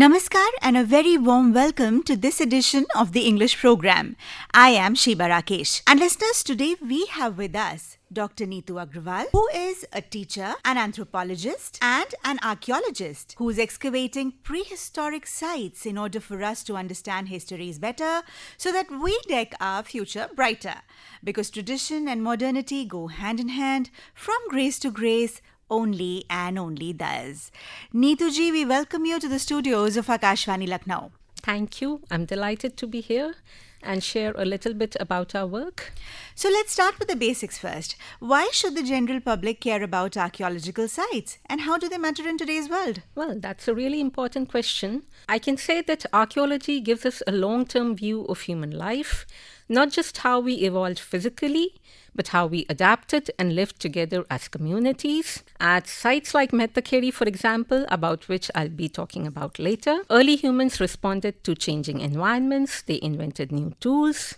Namaskar and a very warm welcome to this edition of the English program. I am Sheba Rakesh. And listeners, today we have with us Dr. Neetu Agarwal, who is a teacher, an anthropologist, and an archaeologist who is excavating prehistoric sites in order for us to understand histories better so that we deck our future brighter. Because tradition and modernity go hand in hand from grace to grace, only and only thus. Neetu ji, we welcome you to the studios of Akashvani, Lucknow. Thank you. I'm delighted to be here and share a little bit about our work. So let's start with the basics first. Why should the general public care about archaeological sites and how do they matter in today's world? Well, that's a really important question. I can say that archaeology gives us a long-term view of human life, not just how we evolved physically, but how we adapted and lived together as communities. At sites like Mettakeri, for example, about which I'll be talking about later, early humans responded to changing environments, they invented new tools,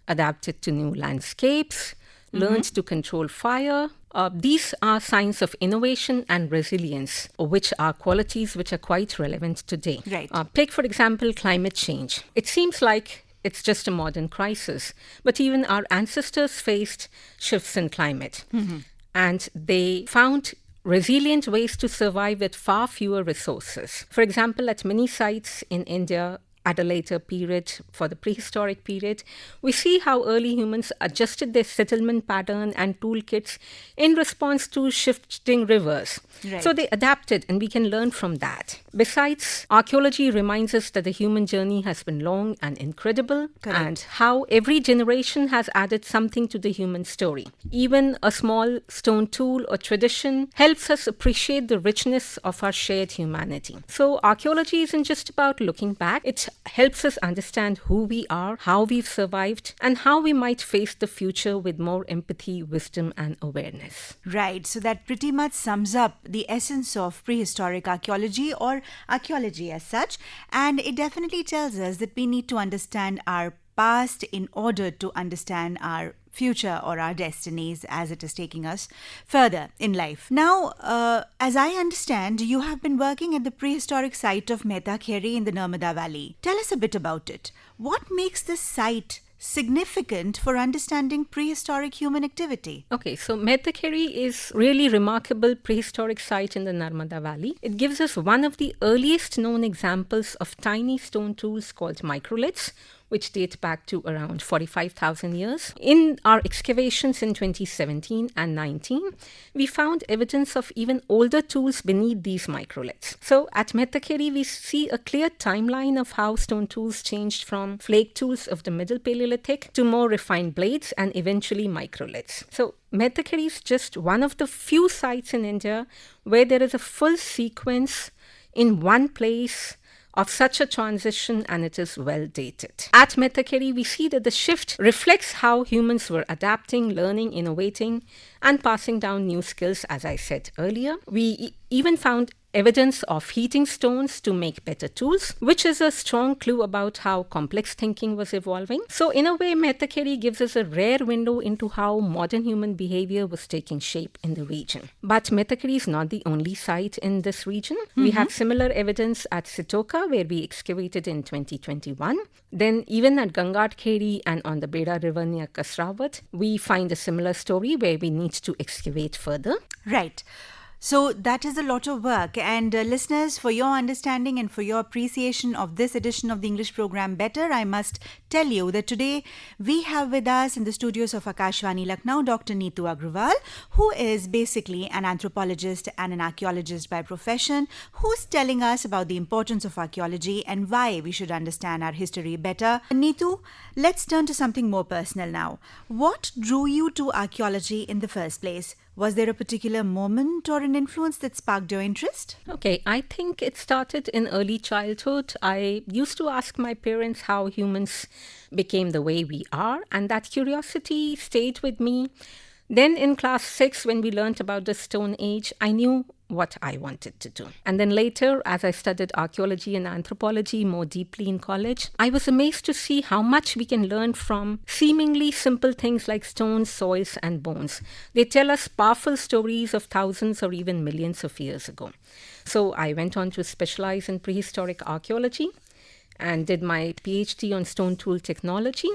adapted to new landscapes, learned to control fire. These are signs of innovation and resilience, which are qualities which are quite relevant today. Right. Take, for example, climate change. It seems like it's just a modern crisis. But even our ancestors faced shifts in climate. And they found resilient ways to survive with far fewer resources. For example, at many sites in India, at a later period, for the prehistoric period, we see how early humans adjusted their settlement pattern and toolkits in response to shifting rivers. Right. So they adapted, and we can learn from that. Besides, archaeology reminds us that the human journey has been long and incredible, Correct. and how every generation has added something to the human story. Even a small stone tool or tradition helps us appreciate the richness of our shared humanity. So archaeology isn't just about looking back, it helps us understand who we are, how we've survived, and how we might face the future with more empathy, wisdom, and awareness. Right, so that pretty much sums up the essence of prehistoric archaeology or archaeology as such. And it definitely tells us that we need to understand our past in order to understand our future or our destinies as it is taking us further in life. Now, as I understand, you have been working at the prehistoric site of Mettakeri in the Narmada Valley. Tell us a bit about it. What makes this site significant for understanding prehistoric human activity? Okay, so Mettakeri is really remarkable prehistoric site in the Narmada Valley. It gives us one of the earliest known examples of tiny stone tools called microliths, which date back to around 45,000 years. In our excavations in 2017 and 19, we found evidence of even older tools beneath these microliths. So at Mettakeri, we see a clear timeline of how stone tools changed from flake tools of the Middle Paleolithic to more refined blades and eventually microliths. So Mettakeri is just one of the few sites in India where there is a full sequence in one place of such a transition, and it is well dated. At Mettakeri, we see that the shift reflects how humans were adapting, learning, innovating, and passing down new skills, as I said earlier. We even found evidence of heating stones to make better tools, which is a strong clue about how complex thinking was evolving. So in a way, Mettakeri gives us a rare window into how modern human behavior was taking shape in the region. But Mettakeri is not the only site in this region. We have similar evidence at Sitoka, where we excavated in 2021. Then even at Gangadkheri and on the Beda River near Kasrawat, we find a similar story where we need to excavate further. Right. So that is a lot of work. And listeners, for your understanding and for your appreciation of this edition of the English program better, I must tell you that today we have with us in the studios of Akashvani, Lucknow, Dr. Neetu Agarwal, who is basically an anthropologist and an archaeologist by profession, who's telling us about the importance of archaeology and why we should understand our history better. Neetu, let's turn to something more personal now. What drew you to archaeology in the first place? Was there a particular moment or an influence that sparked your interest? Okay, I think it started in early childhood. I used to ask my parents how humans became the way we are, and that curiosity stayed with me. Then in class 6, when we learned about the Stone Age, I knew what I wanted to do. And then later, as I studied archaeology and anthropology more deeply in college, I was amazed to see how much we can learn from seemingly simple things like stones, soils, and bones. They tell us powerful stories of thousands or even millions of years ago. So I went on to specialize in prehistoric archaeology and did my PhD on stone tool technology.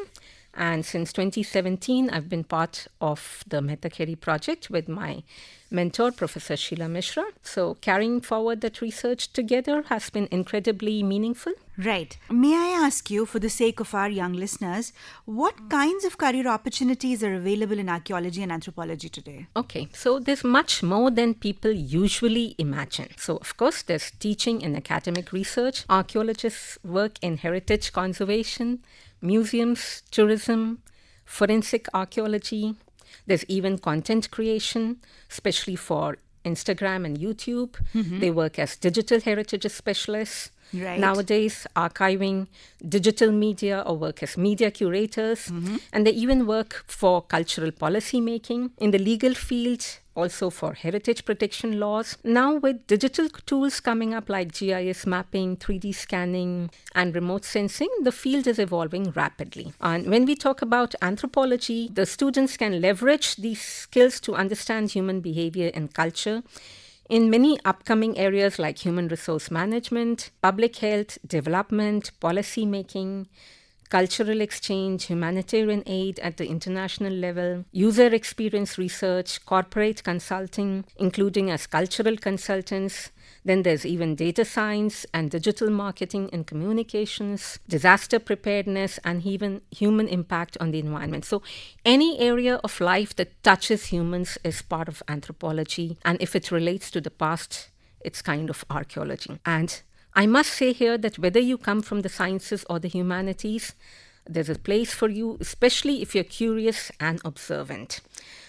And since 2017, I've been part of the Mehtakeri project with my mentor, Professor Sheila Mishra. So carrying forward that research together has been incredibly meaningful. Right. May I ask you, for the sake of our young listeners, what kinds of career opportunities are available in archaeology and anthropology today? Okay, so there's much more than people usually imagine. So, of course, there's teaching and academic research. Archaeologists work in heritage conservation, museums, tourism, forensic archaeology. There's even content creation, especially for Instagram and YouTube. They work as digital heritage specialists. Right. Nowadays, archiving digital media or work as media curators. And they even work for cultural policy making. In the legal field, also for heritage protection laws. Now with digital tools coming up like GIS mapping, 3D scanning, and remote sensing, the field is evolving rapidly. And when we talk about anthropology, the students can leverage these skills to understand human behavior and culture in many upcoming areas like human resource management, public health, development, policy making, cultural exchange, humanitarian aid at the international level, user experience research, corporate consulting, including as cultural consultants. Then there's even data science and digital marketing and communications, disaster preparedness, and even human impact on the environment. So any area of life that touches humans is part of anthropology. And if it relates to the past, it's kind of archaeology. And I must say here that whether you come from the sciences or the humanities, there's a place for you, especially if you're curious and observant.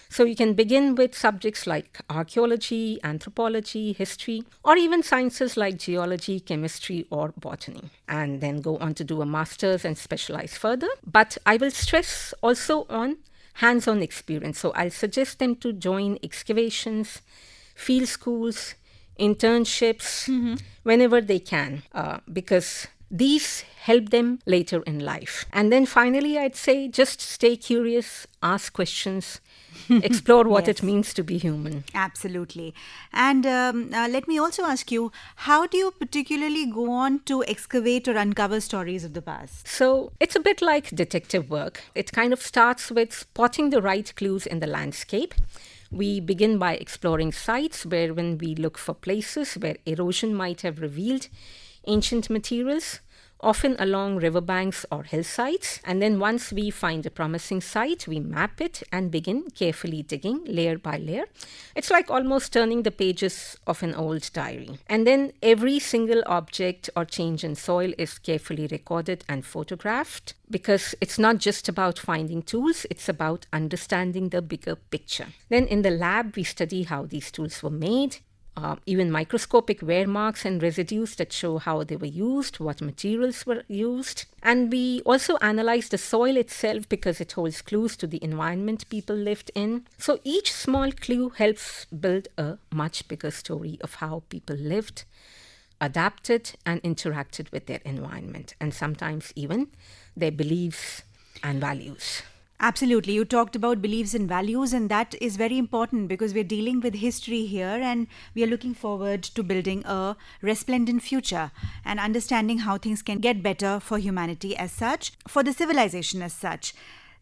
So you can begin with subjects like archaeology, anthropology, history, or even sciences like geology, chemistry, or botany, and then go on to do a master's and specialize further. But I will stress also on hands-on experience. So I'll suggest them to join excavations, field schools, internships, whenever they can, because these help them later in life. And then finally, I'd say just stay curious, ask questions, explore what Yes. it means to be human. Absolutely. And let me also ask you, how do you particularly go on to excavate or uncover stories of the past? So it's a bit like detective work. It kind of starts with spotting the right clues in the landscape. We begin by exploring sites where when we look for places where erosion might have revealed ancient materials, often along riverbanks or hillsides. And then once we find a promising site, we map it and begin carefully digging layer by layer. It's like almost turning the pages of an old diary. And then every single object or change in soil is carefully recorded and photographed, because it's not just about finding tools, it's about understanding the bigger picture. Then in the lab, we study how these tools were made, even microscopic wear marks and residues that show how they were used, what materials were used. And we also analyze the soil itself because it holds clues to the environment people lived in. So each small clue helps build a much bigger story of how people lived, adapted, and interacted with their environment, and sometimes even their beliefs and values. Absolutely. You talked about beliefs and values, and that is very important because we're dealing with history here and we are looking forward to building a resplendent future and understanding how things can get better for humanity as such, for the civilization as such.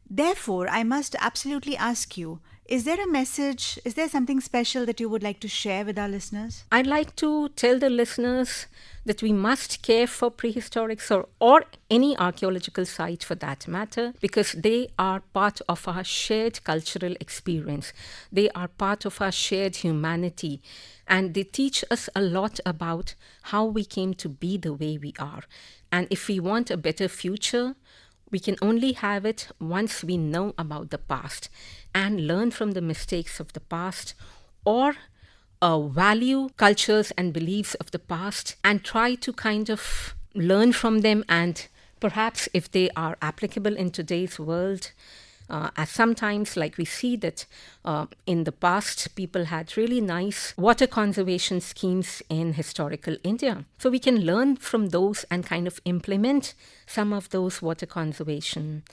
Therefore, I must absolutely ask you, is there a message, is there something special that you would like to share with our listeners? I'd like to tell the listeners that we must care for prehistorics or any archaeological site for that matter, because they are part of our shared cultural experience. They are part of our shared humanity. And they teach us a lot about how we came to be the way we are. And if we want a better future, we can only have it once we know about the past and learn from the mistakes of the past, or value cultures and beliefs of the past and try to kind of learn from them, and perhaps if they are applicable in today's world, as sometimes, like we see that in the past, people had really nice water conservation schemes in historical India. So we can learn from those and kind of implement some of those water conservation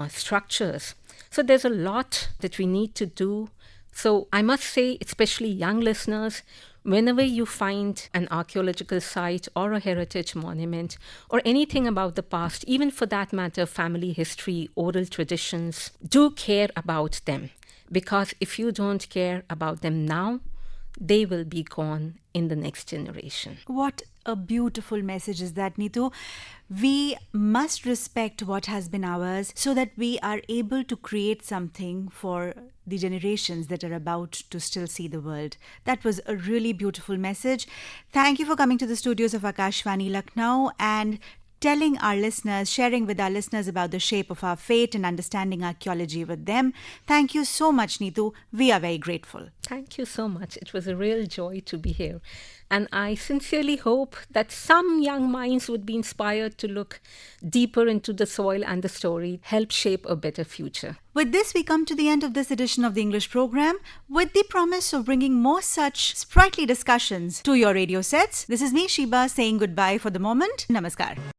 structures. So there's a lot that we need to do. So I must say, especially young listeners, whenever you find an archaeological site or a heritage monument or anything about the past, even for that matter, family history, oral traditions, do care about them. Because if you don't care about them now, they will be gone in the next generation. What a beautiful message is that, Neetu. We must respect what has been ours so that we are able to create something for the generations that are about to still see the world. That was a really beautiful message. Thank you for coming to the studios of Akashvani, Lucknow, and telling our listeners, sharing with our listeners about the shape of our fate and understanding archaeology with them. Thank you so much, Neetu. We are very grateful. Thank you so much. It was a real joy to be here. And I sincerely hope that some young minds would be inspired to look deeper into the soil and the story, help shape a better future. With this, we come to the end of this edition of the English program with the promise of bringing more such sprightly discussions to your radio sets. This is me, Sheba, saying goodbye for the moment. Namaskar.